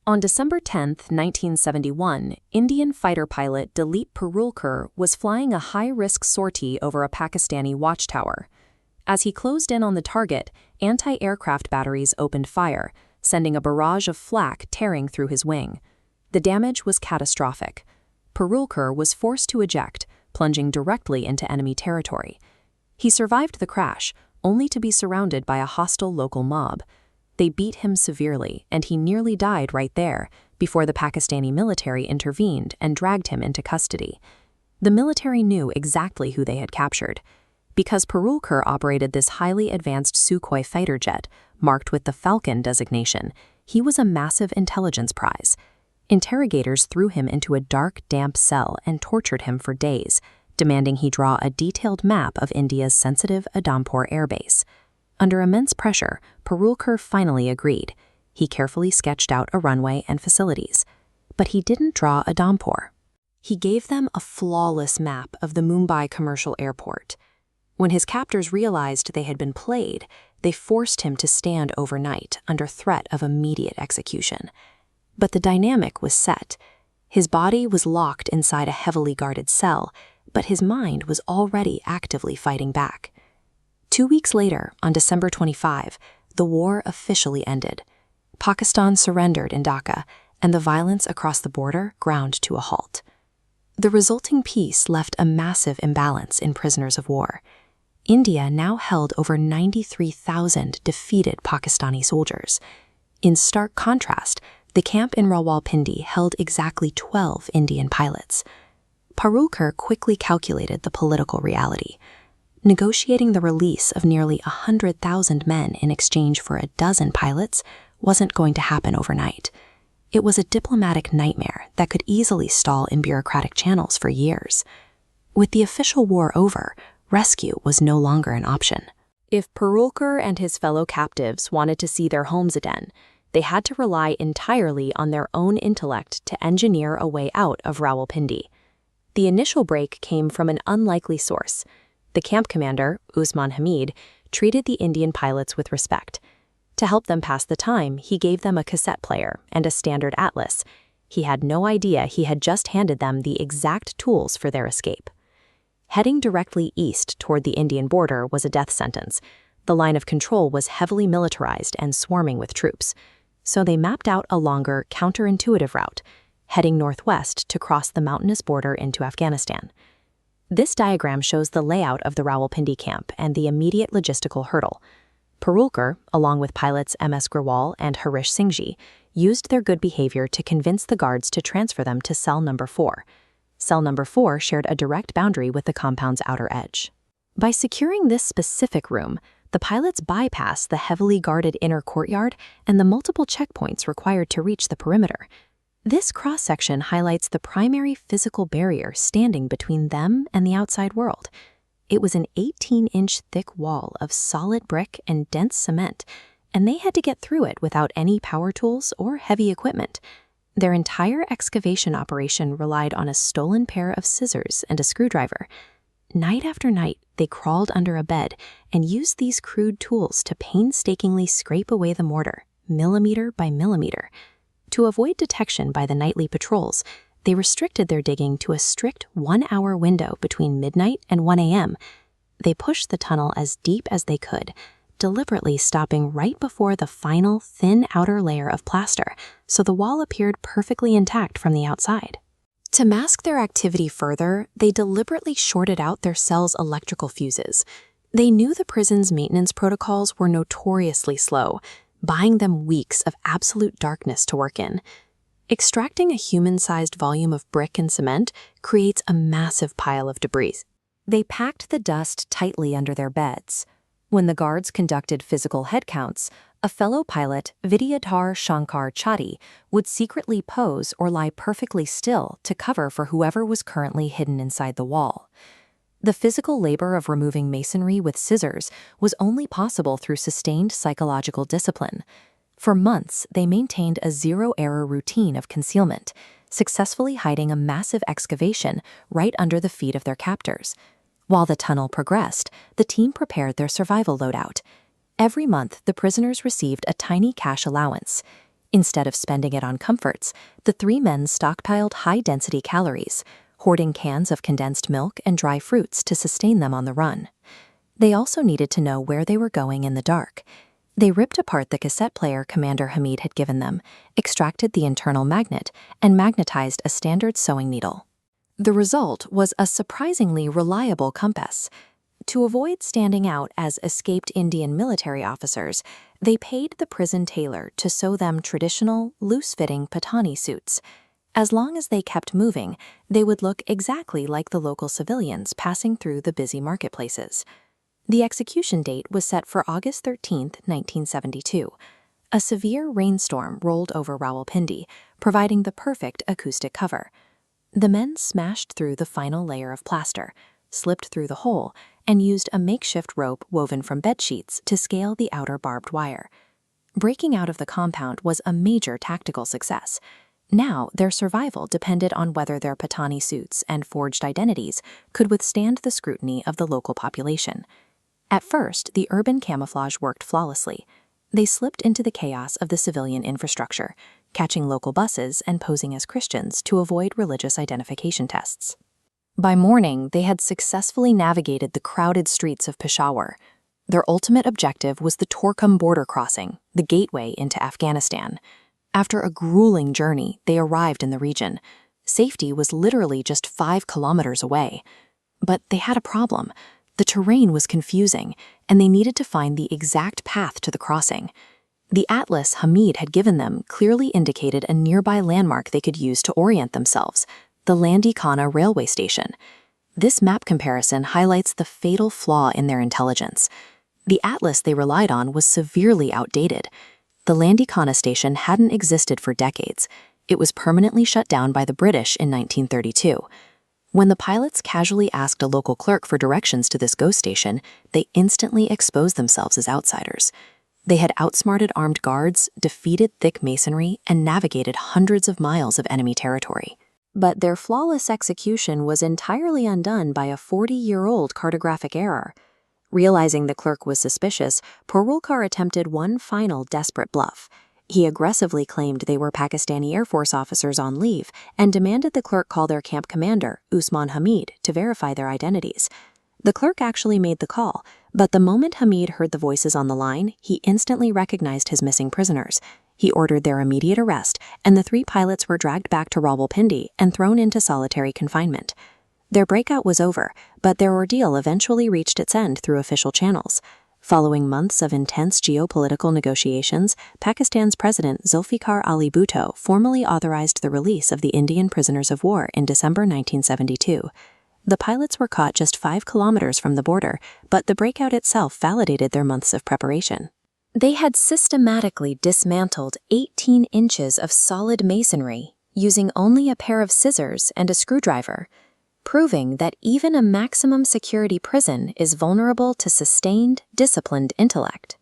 On December 10, 1971, Indian fighter pilot Dilip Parulkar was flying a high-risk sortie over a Pakistani watchtower. As he closed in on the target, anti-aircraft batteries opened fire, sending a barrage of flak tearing through his wing. The damage was catastrophic. Parulkar was forced to eject, plunging directly into enemy territory. He survived the crash, only to be surrounded by a hostile local mob. They beat him severely, and he nearly died right there, before the Pakistani military intervened and dragged him into custody. The military knew exactly who they had captured. Because Parulkar operated this highly advanced Sukhoi fighter jet, marked with the Falcon designation, he was a massive intelligence prize. Interrogators threw him into a dark, damp cell and tortured him for days, demanding he draw a detailed map of India's sensitive Udhampur airbase. Under immense pressure, Parulkar finally agreed. He carefully sketched out a runway and facilities. But he didn't draw Udhampur. He gave them a flawless map of the Mumbai commercial airport. When his captors realized they had been played, they forced him to stand overnight under threat of immediate execution. But the dynamic was set. His body was locked inside a heavily guarded cell, but his mind was already actively fighting back. 2 weeks later, on December 25, the war officially ended. Pakistan surrendered in Dhaka, and the violence across the border ground to a halt. The resulting peace left a massive imbalance in prisoners of war. India now held over 93,000 defeated Pakistani soldiers. In stark contrast, the camp in Rawalpindi held exactly 12 Indian pilots. Parulkar quickly calculated the political reality. Negotiating the release of nearly 100,000 men in exchange for a dozen pilots wasn't going to happen overnight. It was a diplomatic nightmare that could easily stall in bureaucratic channels for years. With the official war over, rescue was no longer an option. If Parulkar and his fellow captives wanted to see their homes again, they had to rely entirely on their own intellect to engineer a way out of Rawalpindi. The initial break came from an unlikely source. The camp commander, Usman Hamid, treated the Indian pilots with respect. To help them pass the time, he gave them a cassette player and a standard atlas. He had no idea he had just handed them the exact tools for their escape. Heading directly east toward the Indian border was a death sentence. The line of control was heavily militarized and swarming with troops. So they mapped out a longer, counterintuitive route, heading northwest to cross the mountainous border into Afghanistan. This diagram shows the layout of the Rawalpindi camp and the immediate logistical hurdle. Parulkar, along with pilots M.S. Grewal and Harish Singhji, used their good behavior to convince the guards to transfer them to cell number 4. Cell number 4 shared a direct boundary with the compound's outer edge. By securing this specific room, the pilots bypassed the heavily guarded inner courtyard and the multiple checkpoints required to reach the perimeter. This cross-section highlights the primary physical barrier standing between them and the outside world. It was an 18-inch thick wall of solid brick and dense cement, and they had to get through it without any power tools or heavy equipment. Their entire excavation operation relied on a stolen pair of scissors and a screwdriver. Night after night, they crawled under a bed and used these crude tools to painstakingly scrape away the mortar, millimeter by millimeter. To avoid detection by the nightly patrols, they restricted their digging to a strict 1-hour window between midnight and 1 a.m. They pushed the tunnel as deep as they could, deliberately stopping right before the final thin outer layer of plaster, so the wall appeared perfectly intact from the outside. To mask their activity further, they deliberately shorted out their cell's electrical fuses. They knew the prison's maintenance protocols were notoriously slow, buying them weeks of absolute darkness to work in. Extracting a human-sized volume of brick and cement creates a massive pile of debris. They packed the dust tightly under their beds. When the guards conducted physical head counts, a fellow pilot, Vidyadhar Shankar Chatti, would secretly pose or lie perfectly still to cover for whoever was currently hidden inside the wall. The physical labor of removing masonry with scissors was only possible through sustained psychological discipline. For months, they maintained a zero-error routine of concealment, successfully hiding a massive excavation right under the feet of their captors. While the tunnel progressed, the team prepared their survival loadout. Every month, the prisoners received a tiny cash allowance. Instead of spending it on comforts, the three men stockpiled high-density calories, hoarding cans of condensed milk and dry fruits to sustain them on the run. They also needed to know where they were going in the dark. They ripped apart the cassette player Commander Hamid had given them, extracted the internal magnet, and magnetized a standard sewing needle. The result was a surprisingly reliable compass. To avoid standing out as escaped Indian military officers, they paid the prison tailor to sew them traditional, loose-fitting Patani suits. As long as they kept moving, they would look exactly like the local civilians passing through the busy marketplaces. The execution date was set for August 13, 1972. A severe rainstorm rolled over Rawalpindi, providing the perfect acoustic cover. The men smashed through the final layer of plaster, slipped through the hole, and used a makeshift rope woven from bedsheets to scale the outer barbed wire. Breaking out of the compound was a major tactical success. Now, their survival depended on whether their Patani suits and forged identities could withstand the scrutiny of the local population. At first, the urban camouflage worked flawlessly. They slipped into the chaos of the civilian infrastructure, catching local buses and posing as Christians to avoid religious identification tests. By morning, they had successfully navigated the crowded streets of Peshawar. Their ultimate objective was the Torkham border crossing, the gateway into Afghanistan. After a grueling journey, they arrived in the region. Safety was literally just 5 kilometers away. But they had a problem. The terrain was confusing, and they needed to find the exact path to the crossing. The atlas Hamid had given them clearly indicated a nearby landmark they could use to orient themselves, the Landi Khana railway station. This map comparison highlights the fatal flaw in their intelligence. The atlas they relied on was severely outdated. The Landi Khana station hadn't existed for decades. It was permanently shut down by the British in 1932. When the pilots casually asked a local clerk for directions to this ghost station, they instantly exposed themselves as outsiders. They had outsmarted armed guards, defeated thick masonry, and navigated hundreds of miles of enemy territory. But their flawless execution was entirely undone by a 40-year-old cartographic error. Realizing the clerk was suspicious, Porulkar attempted one final desperate bluff. He aggressively claimed they were Pakistani Air Force officers on leave and demanded the clerk call their camp commander, Usman Hamid, to verify their identities. The clerk actually made the call, but the moment Hamid heard the voices on the line, he instantly recognized his missing prisoners. He ordered their immediate arrest, and the 3 pilots were dragged back to Rawalpindi and thrown into solitary confinement. Their breakout was over, but their ordeal eventually reached its end through official channels. Following months of intense geopolitical negotiations, Pakistan's President Zulfikar Ali Bhutto formally authorized the release of the Indian prisoners of war in December 1972. The pilots were caught just 5 kilometers from the border, but the breakout itself validated their months of preparation. They had systematically dismantled 18 inches of solid masonry, using only a pair of scissors and a screwdriver, proving that even a maximum security prison is vulnerable to sustained, disciplined intellect.